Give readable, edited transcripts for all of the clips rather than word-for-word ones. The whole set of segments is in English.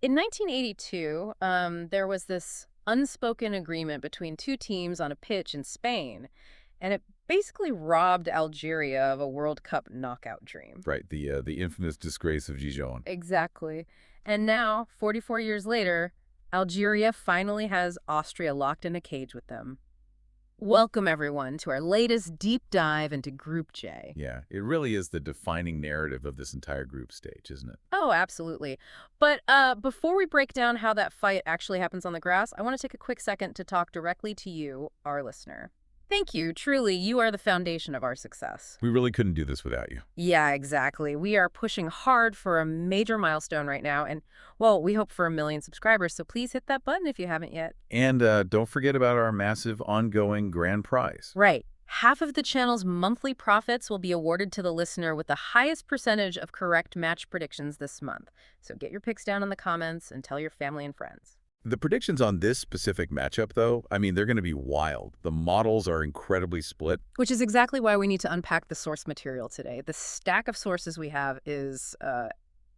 In 1982, there was this unspoken agreement between two teams on a pitch in Spain, and it basically robbed Algeria of a World Cup knockout dream. Right, the infamous disgrace of Gijon. Exactly. And now, 44 years later, Algeria finally has Austria locked in a cage with them. Welcome, everyone, to our latest deep dive into Group J. Yeah, it really is the defining narrative of this entire group stage, isn't it? Oh, absolutely. But before we break down how that fight actually happens on the grass, I want to take a quick second to talk directly to you, our listener. Thank you. Truly, you are the foundation of our success. We really couldn't do this without you. Yeah, exactly. We are pushing hard for a major milestone right now, and, well, we hope for 1 million subscribers, so please hit that button if you haven't yet. And don't forget about our massive ongoing grand prize. Right. Half of the channel's monthly profits will be awarded to the listener with the highest percentage of correct match predictions this month. So get your picks down in the comments and tell your family and friends. The predictions on this specific matchup, though, I mean, they're going to be wild. The models are incredibly split. Which is exactly why we need to unpack the source material today. The stack of sources we have is,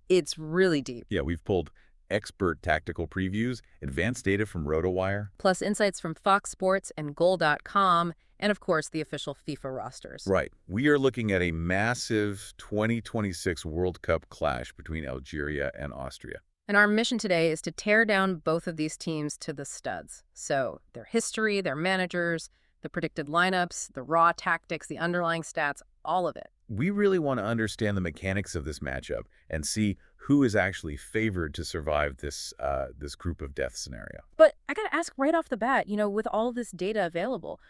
it's really deep. Yeah, we've pulled expert tactical previews, advanced data from RotoWire. Plus insights from Fox Sports and Goal.com, and of course the official FIFA rosters. Right. We are looking at a massive 2026 World Cup clash between Algeria and Austria. And our mission today is to tear down both of these teams to the studs. So their history, their managers, the predicted lineups, the raw tactics, the underlying stats, all of it. We really want to understand the mechanics of this matchup and see who is actually favored to survive this group of death scenario. But I got to ask right off the bat, with all this data available,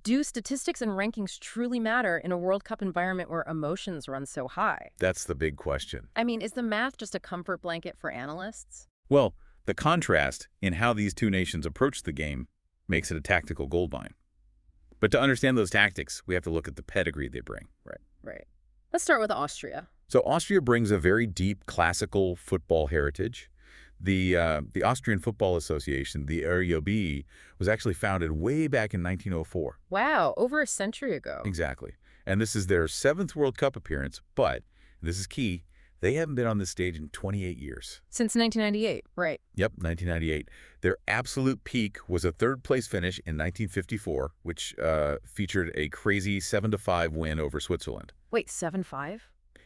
do statistics and rankings truly matter in a World Cup environment where emotions run so high? That's the big question. I mean, is the math just a comfort blanket for analysts? Well, the contrast in how these two nations approach the game makes it a tactical goldmine. But to understand those tactics, we have to look at the pedigree they bring. Right. Let's start with Austria. So Austria brings a very deep classical football heritage. The Austrian Football Association, the REOB, was actually founded way back in 1904. Wow, over a century ago. Exactly. And this is their 7th World Cup appearance, but, this is key, they haven't been on this stage in 28 years. Since 1998, right. Yep, 1998. Their absolute peak was a third-place finish in 1954, which featured a crazy 7-5 win over Switzerland. Wait, 7-5?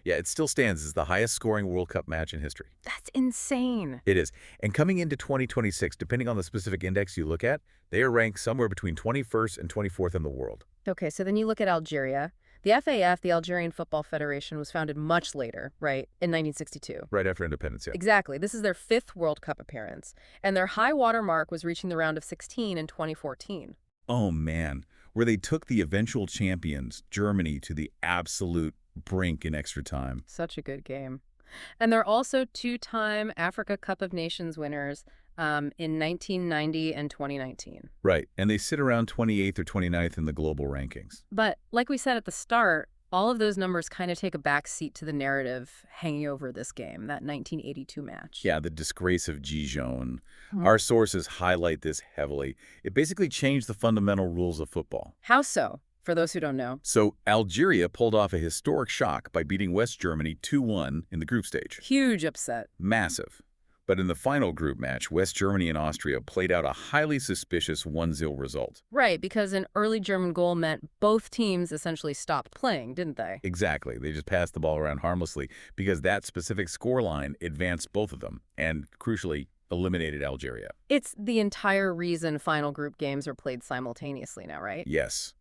Yeah, it still stands as the highest-scoring World Cup match in history. That's insane. It is. And coming into 2026, depending on the specific index you look at, they are ranked somewhere between 21st and 24th in the world. Okay, so then you look at Algeria. The FAF, the Algerian Football Federation, was founded much later, right, in 1962. Right after independence, yeah. Exactly. This is their 5th World Cup appearance. And their high water mark was reaching the round of 16 in 2014. Oh, man. Where they took the eventual champions, Germany, to the absolute brink in extra time. Such a good game. And they're also 2-time Africa Cup of Nations winners in 1990 and 2019. Right, and they sit around 28th or 29th in the global rankings. But like we said at the start, all of those numbers kind of take a back seat to the narrative hanging over this game, that 1982 match. Yeah, the disgrace of Gijon. Our sources highlight this heavily. It basically changed the fundamental rules of football. How so? For those who don't know. So Algeria pulled off a historic shock by beating West Germany 2-1 in the group stage. Huge upset. Massive. But in the final group match, West Germany and Austria played out a highly suspicious 1-0 result. Right, because an early German goal meant both teams essentially stopped playing, didn't they? Exactly. They just passed the ball around harmlessly because that specific scoreline advanced both of them and, crucially, eliminated Algeria. It's the entire reason final group games are played simultaneously now, right? Yes.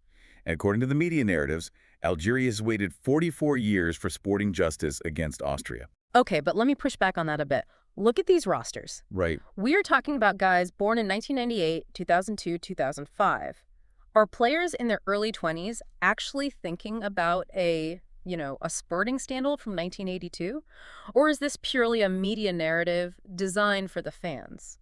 And according to the media narratives, Algeria has waited 44 years for sporting justice against Austria. Okay, but let me push back on that a bit. Look at these rosters. Right. We are talking about guys born in 1998, 2002, 2005. Are players in their early 20s actually thinking about a sporting scandal from 1982? Or is this purely a media narrative designed for the fans?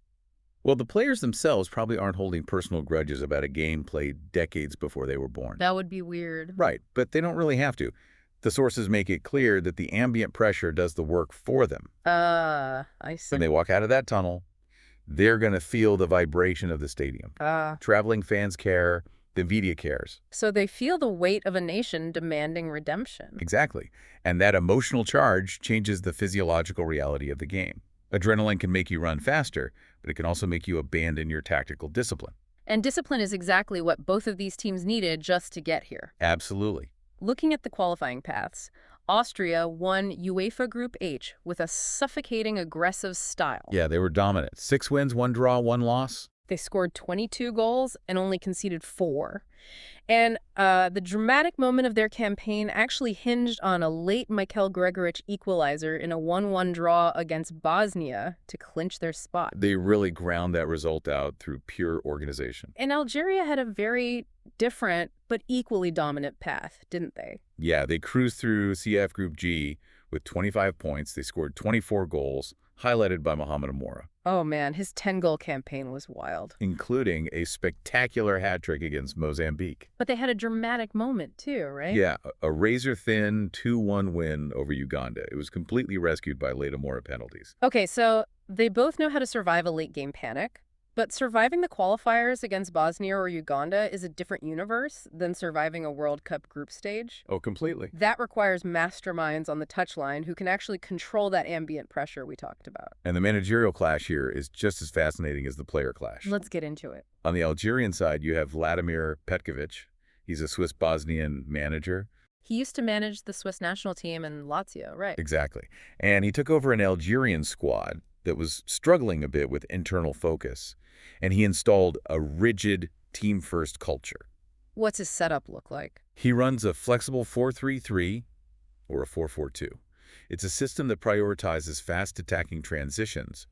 Well, the players themselves probably aren't holding personal grudges about a game played decades before they were born. That would be weird. Right, but they don't really have to. The sources make it clear that the ambient pressure does the work for them. I see. When they walk out of that tunnel, they're going to feel the vibration of the stadium. Traveling fans care, the media cares. So they feel the weight of a nation demanding redemption. Exactly. And that emotional charge changes the physiological reality of the game. Adrenaline can make you run faster, but it can also make you abandon your tactical discipline. And discipline is exactly what both of these teams needed just to get here. Absolutely. Looking at the qualifying paths, Austria won UEFA Group H with a suffocating aggressive style. Yeah, they were dominant. 6 wins, 1 draw, 1 loss. They scored 22 goals and only conceded 4. And the dramatic moment of their campaign actually hinged on a late Michael Gregorich equalizer in a 1-1 draw against Bosnia to clinch their spot. They really ground that result out through pure organization. And Algeria had a very different but equally dominant path, didn't they? Yeah, they cruised through CF Group G with 25 points. They scored 24 goals, highlighted by Mohamed Amoura, Oh man, his 10-goal campaign was wild. including a spectacular hat-trick against Mozambique. But they had a dramatic moment too, right? Yeah, a razor-thin 2-1 win over Uganda. It was completely rescued by late Amoura penalties. Okay, so they both know how to survive a late-game panic. But surviving the qualifiers against Bosnia or Uganda is a different universe than surviving a World Cup group stage. Oh, completely. That requires masterminds on the touchline who can actually control that ambient pressure we talked about. And the managerial clash here is just as fascinating as the player clash. Let's get into it. On the Algerian side, you have Vladimir Petkovic. He's a Swiss-Bosnian manager. He used to manage the Swiss national team in Lazio, right? Exactly. And he took over an Algerian squad that was struggling a bit with internal focus. And he installed a rigid team-first culture. What's his setup look like? He runs a flexible 4-3-3 or a 4-4-2. It's a system that prioritizes fast attacking transitions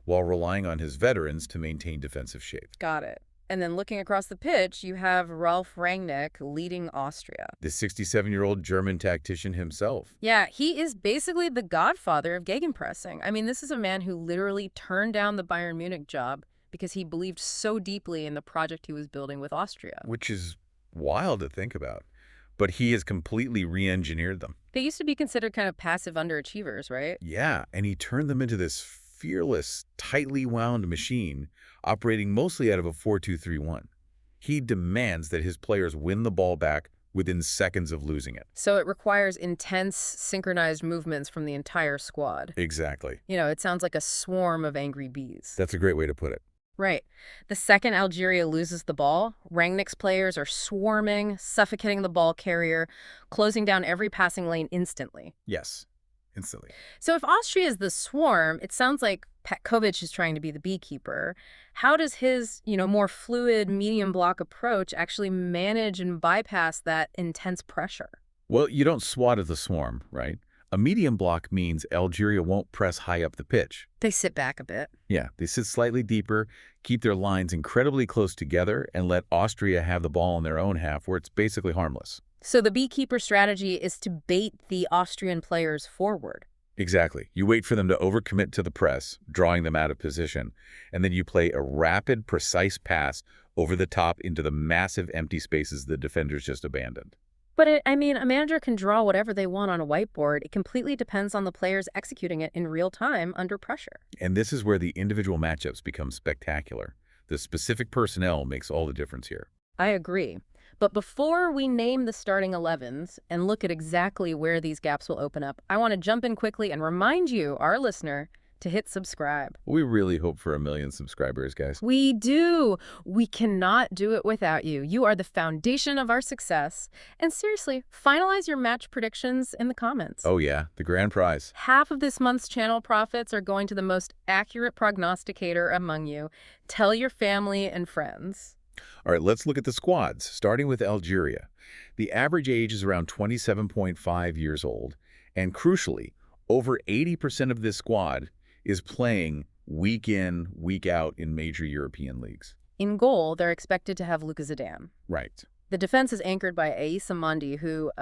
while relying on his veterans to maintain defensive shape. Got it. And then looking across the pitch, you have Ralf Rangnick leading Austria. The 67-year-old German tactician himself. Yeah, he is basically the godfather of gegenpressing. I mean, this is a man who literally turned down the Bayern Munich job because he believed so deeply in the project he was building with Austria. Which is wild to think about. But he has completely re-engineered them. They used to be considered kind of passive underachievers, right? Yeah, and he turned them into this fearless, tightly wound machine operating mostly out of a 4-2-3-1. He demands that his players win the ball back within seconds of losing it. So it requires intense, synchronized movements from the entire squad. Exactly. You know, it sounds like a swarm of angry bees. That's a great way to put it. Right. The second Algeria loses the ball, Rangnick's players are swarming, suffocating the ball carrier, closing down every passing lane instantly. Yes, instantly. So if Austria is the swarm, it sounds like Petkovic is trying to be the beekeeper. How does his, more fluid medium block approach actually manage and bypass that intense pressure? Well, you don't swat at the swarm, right? A medium block means Algeria won't press high up the pitch. They sit back a bit. Yeah, they sit slightly deeper, keep their lines incredibly close together, and let Austria have the ball in their own half where it's basically harmless. So the beekeeper strategy is to bait the Austrian players forward. Exactly. You wait for them to overcommit to the press, drawing them out of position, and then you play a rapid, precise pass over the top into the massive empty spaces the defenders just abandoned. But a manager can draw whatever they want on a whiteboard. It completely depends on the players executing it in real time under pressure. And this is where the individual matchups become spectacular. The specific personnel makes all the difference here. I agree. But before we name the starting 11s and look at exactly where these gaps will open up, I want to jump in quickly and remind you, our listener, to hit subscribe. We really hope for 1 million subscribers, guys. We do. We cannot do it without you. You are the foundation of our success. And seriously, finalize your match predictions in the comments. Oh yeah, the grand prize. Half of this month's channel profits are going to the most accurate prognosticator among you. Tell your family and friends. All right, let's look at the squads, starting with Algeria. The average age is around 27.5 years old, and crucially, over 80% of this squad is playing week in, week out in major European leagues. In goal, they're expected to have Luka Zidane. Right. The defense is anchored by Aissa Mandi, who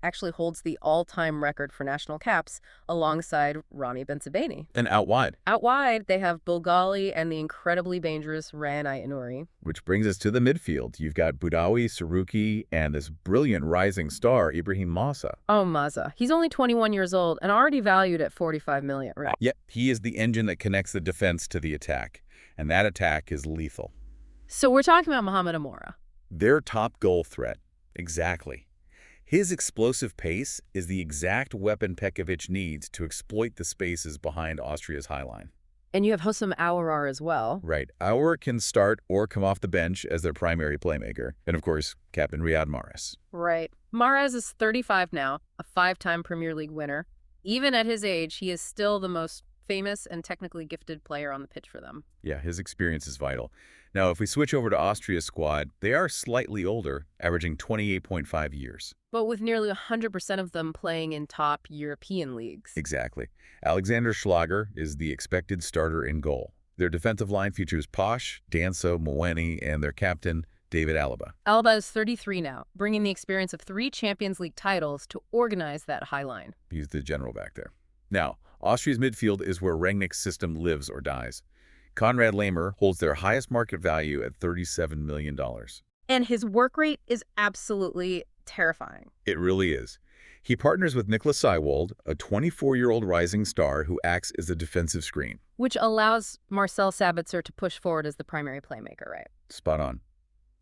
actually holds the all-time record for national caps alongside Rami Bensebaini. And out wide. Out wide, they have Bulgali and the incredibly dangerous Ryan Aït-Nouri. Which brings us to the midfield. You've got Boudaoui, Saruki, and this brilliant rising star, Ibrahim Massa. Oh, Mazza. He's only 21 years old and already valued at $45 million, right? Yep, he is the engine that connects the defense to the attack. And that attack is lethal. So we're talking about Mohamed Amoura. Their top goal threat. Exactly. His explosive pace is the exact weapon Pekovic needs to exploit the spaces behind Austria's high line. And you have Hosam Aouar as well. Right. Auer can start or come off the bench as their primary playmaker. And of course, Captain Riyad Mahrez. Right. Mahrez is 35 now, a 5-time Premier League winner. Even at his age, he is still the most famous and technically gifted player on the pitch for them. Yeah, his experience is vital. Now, if we switch over to Austria's squad, they are slightly older, averaging 28.5 years. But with nearly 100% of them playing in top European leagues. Exactly. Alexander Schlager is the expected starter in goal. Their defensive line features Posh, Danso, Mweni, and their captain, David Alaba. Alaba is 33 now, bringing the experience of 3 Champions League titles to organize that high line. He's the general back there. Now, Austria's midfield is where Rangnick's system lives or dies. Konrad Laimer holds their highest market value at $37 million. And his work rate is absolutely terrifying. It really is. He partners with Niklas Seiwald, a 24-year-old rising star who acts as a defensive screen. Which allows Marcel Sabitzer to push forward as the primary playmaker, right? Spot on.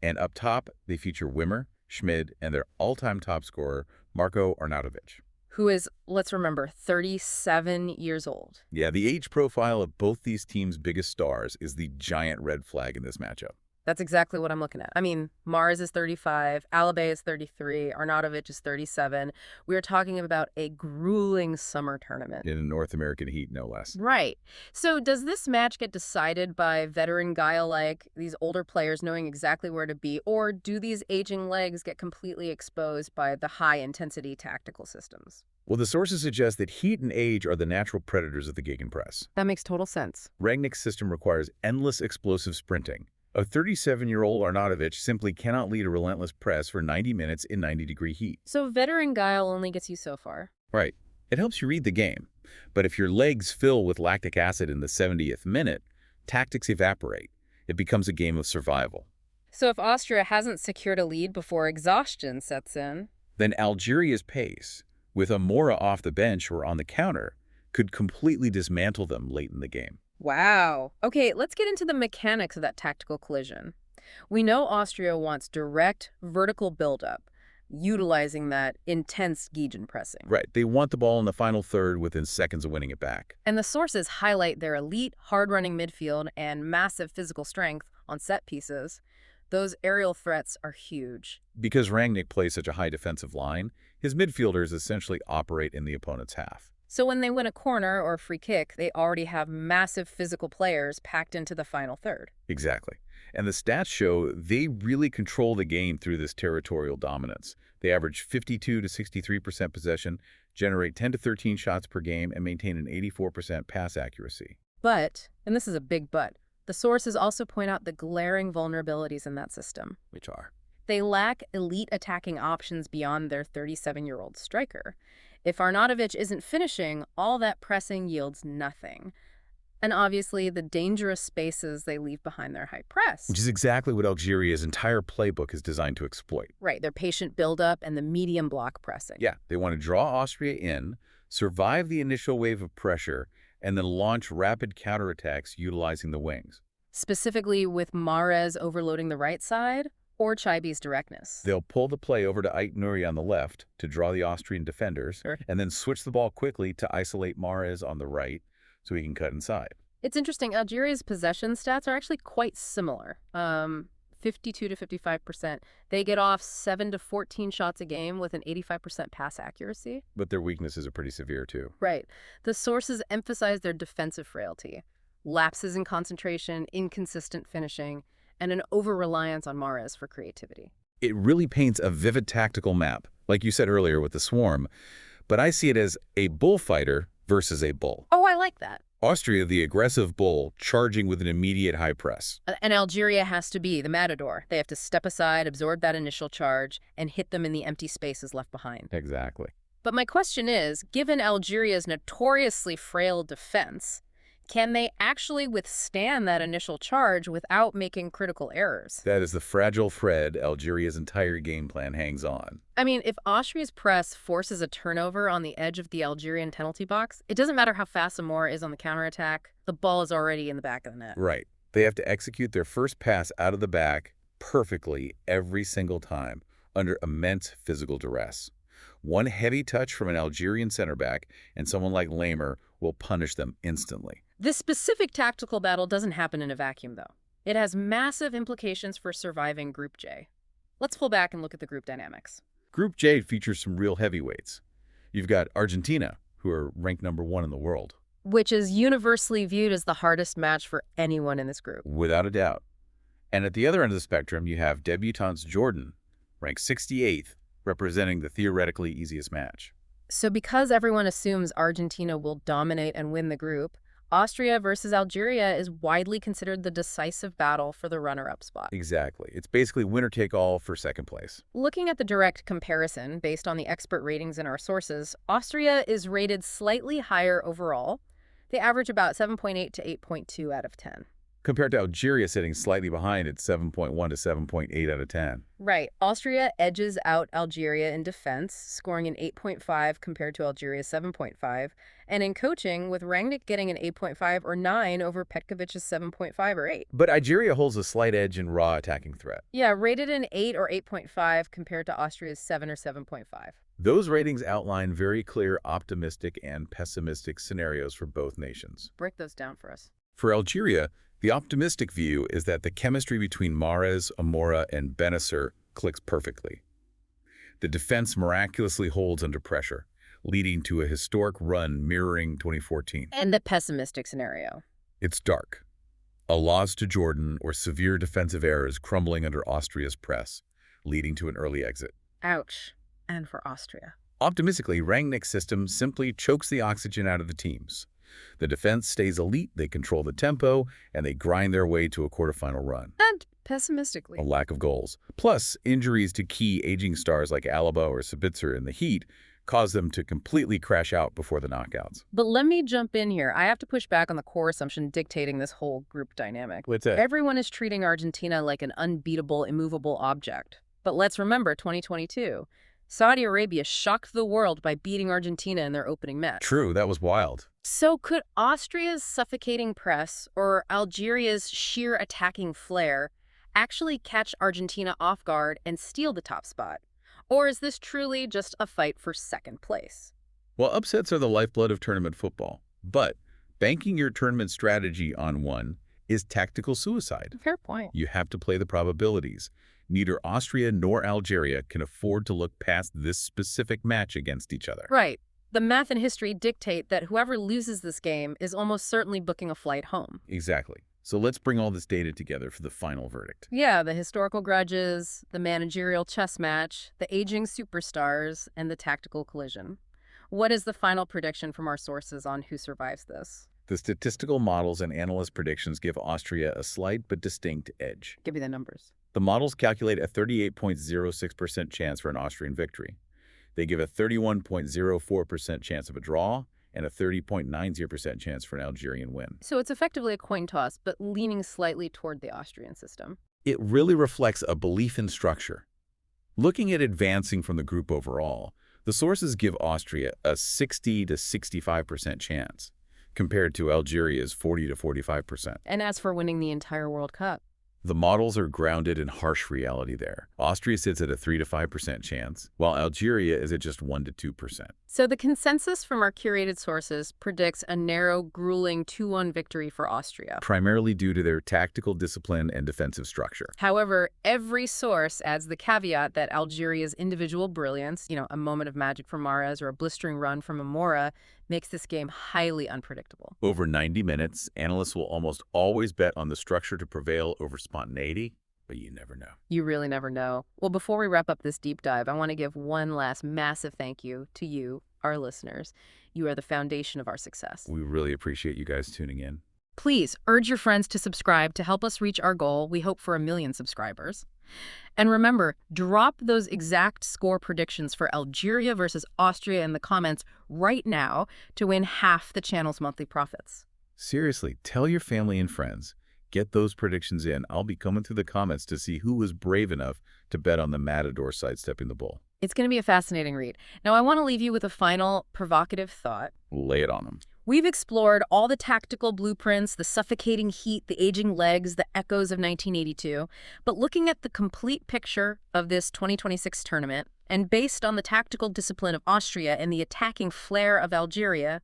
And up top, they feature Wimmer, Schmid, and their all-time top scorer, Marko Arnautovic. Who is, let's remember, 37 years old. Yeah, the age profile of both these teams' biggest stars is the giant red flag in this matchup. That's exactly what I'm looking at. I mean, Mahrez is 35, Alaba is 33, Arnautovic is 37. We are talking about a grueling summer tournament. In a North American heat, no less. Right. So does this match get decided by veteran guile like these older players knowing exactly where to be, or do these aging legs get completely exposed by the high-intensity tactical systems? Well, the sources suggest that heat and age are the natural predators of the gegenpress. That makes total sense. Rangnick's system requires endless explosive sprinting. A 37-year-old Arnautovic simply cannot lead a relentless press for 90 minutes in 90-degree heat. So veteran guile only gets you so far. Right. It helps you read the game. But if your legs fill with lactic acid in the 70th minute, tactics evaporate. It becomes a game of survival. So if Austria hasn't secured a lead before exhaustion sets in, then Algeria's pace, with Amora off the bench or on the counter, could completely dismantle them late in the game. wow. Okay, let's get into the mechanics of that tactical collision. We know Austria wants direct, vertical buildup, utilizing that intense gegenpressing. Right. They want the ball in the final third within seconds of winning it back. And the sources highlight their elite, hard-running midfield and massive physical strength on set pieces. Those aerial threats are huge. Because Rangnick plays such a high defensive line, his midfielders essentially operate in the opponent's half. So when they win a corner or a free kick, they already have massive physical players packed into the final third. Exactly. And the stats show they really control the game through this territorial dominance. They average 52 to 63% possession, generate 10 to 13 shots per game, and maintain an 84% pass accuracy. But, and this is a big but, the sources also point out the glaring vulnerabilities in that system. Which are? They lack elite attacking options beyond their 37-year-old striker. If Arnautovic isn't finishing, all that pressing yields nothing. And obviously, the dangerous spaces they leave behind their high press. Which is exactly what Algeria's entire playbook is designed to exploit. Right, their patient buildup and the medium block pressing. Yeah, they want to draw Austria in, survive the initial wave of pressure, and then launch rapid counterattacks utilizing the wings. Specifically with Mahrez overloading the right side, or Chaibi's directness. They'll pull the play over to Ait Nouri on the left to draw the Austrian defenders, and then switch the ball quickly to isolate Mahrez on the right so he can cut inside. It's interesting. Algeria's possession stats are actually quite similar. 52 to 55%. They get off 7 to 14 shots a game with an 85% pass accuracy. But their weaknesses are pretty severe, too. Right. The sources emphasize their defensive frailty. Lapses in concentration, inconsistent finishing, and an over-reliance on Mahrez for creativity. It really paints a vivid tactical map, like you said earlier with the swarm, but I see it as a bullfighter versus a bull. Oh, I like that. Austria, the aggressive bull, charging with an immediate high press. And Algeria has to be the matador. They have to step aside, absorb that initial charge, and hit them in the empty spaces left behind. Exactly. But my question is, given Algeria's notoriously frail defense, can they actually withstand that initial charge without making critical errors? That is the fragile thread Algeria's entire game plan hangs on. I mean, if Austria's press forces a turnover on the edge of the Algerian penalty box, it doesn't matter how fast Amora is on the counterattack, the ball is already in the back of the net. Right. They have to execute their first pass out of the back perfectly every single time under immense physical duress. One heavy touch from an Algerian center back and someone like Lamer will punish them instantly. This specific tactical battle doesn't happen in a vacuum, though. It has massive implications for surviving Group J. Let's pull back and look at the group dynamics. Group J features some real heavyweights. You've got Argentina, who are ranked #1 in the world. Which is universally viewed as the hardest match for anyone in this group. Without a doubt. And at the other end of the spectrum, you have debutantes Jordan, ranked 68th, representing the theoretically easiest match. So because everyone assumes Argentina will dominate and win the group, Austria versus Algeria is widely considered the decisive battle for the runner-up spot. Exactly. It's basically winner-take-all for second place. Looking at the direct comparison based on the expert ratings in our sources, Austria is rated slightly higher overall. They average about 7.8 to 8.2 out of 10. Compared to Algeria sitting slightly behind at 7.1 to 7.8 out of 10. Right. Austria edges out Algeria in defense, scoring an 8.5 compared to Algeria's 7.5, and in coaching, with Rangnick getting an 8.5 or 9 over Petkovic's 7.5 or 8. But Algeria holds a slight edge in raw attacking threat. Yeah, rated an 8 or 8.5 compared to Austria's 7 or 7.5. Those ratings outline very clear optimistic and pessimistic scenarios for both nations. Break those down for us. For Algeria, the optimistic view is that the chemistry between Mahrez, Amora, and Benacer clicks perfectly. The defense miraculously holds under pressure, leading to a historic run mirroring 2014. And the pessimistic scenario. It's dark. A loss to Jordan or severe defensive errors crumbling under Austria's press, leading to an early exit. Ouch. And for Austria. Optimistically, Rangnick's system simply chokes the oxygen out of the teams. The defense stays elite, they control the tempo, and they grind their way to a quarterfinal run. And pessimistically, A lack of goals. Plus, injuries to key aging stars like Alaba or Sabitzer in the heat cause them to completely crash out before the knockouts. But let me jump in here. I have to push back on the core assumption dictating this whole group dynamic. What's that? Everyone is treating Argentina like an unbeatable, immovable object. But let's remember 2022. Saudi Arabia shocked the world by beating Argentina in their opening match. True, that was wild. So could Austria's suffocating press or Algeria's sheer attacking flair actually catch Argentina off guard and steal the top spot? Or is this truly just a fight for second place? Well, upsets are the lifeblood of tournament football. But banking your tournament strategy on one is tactical suicide. Fair point. You have to play the probabilities. Neither Austria nor Algeria can afford to look past this specific match against each other. Right. The math and history dictate that whoever loses this game is almost certainly booking a flight home. Exactly. So let's bring all this data together for the final verdict. Yeah, the historical grudges, the managerial chess match, the aging superstars, and the tactical collision. What is the final prediction from our sources on who survives this? The statistical models and analyst predictions give Austria a slight but distinct edge. Give me the numbers. The models calculate a 38.06% chance for an Austrian victory. They give a 31.04% chance of a draw and a 30.90% chance for an Algerian win. So it's effectively a coin toss, but leaning slightly toward the Austrian system. It really reflects a belief in structure. Looking at advancing from the group overall, the sources give Austria a 60 to 65% chance, compared to Algeria's 40 to 45%. And as for winning the entire World Cup, The models are grounded in harsh reality there. Austria sits at a 3 to 5% chance, while Algeria is at just 1 to 2%. So the consensus from our curated sources predicts a narrow, grueling 2-1 victory for Austria. Primarily due to their tactical discipline and defensive structure. However, every source adds the caveat that Algeria's individual brilliance, a moment of magic from Mahrez or a blistering run from Amora, makes this game highly unpredictable. Over 90 minutes, analysts will almost always bet on the structure to prevail over spontaneity, but you never know. You really never know. Well, before we wrap up this deep dive, I want to give one last massive thank you to you, our listeners. You are the foundation of our success. We really appreciate you guys tuning in. Please urge your friends to subscribe to help us reach our goal. We hope for 1 million subscribers. And remember, drop those exact score predictions for Algeria versus Austria in the comments right now to win half the channel's monthly profits. Seriously, tell your family and friends. Get those predictions in. I'll be coming through the comments to see who was brave enough to bet on the Matador sidestepping the bull. It's going to be a fascinating read. Now, I want to leave you with a final provocative thought. Lay it on them. We've explored all the tactical blueprints, the suffocating heat, the aging legs, the echoes of 1982. But looking at the complete picture of this 2026 tournament, and based on the tactical discipline of Austria and the attacking flair of Algeria,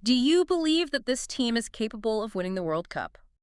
do you believe that this team is capable of winning the World Cup?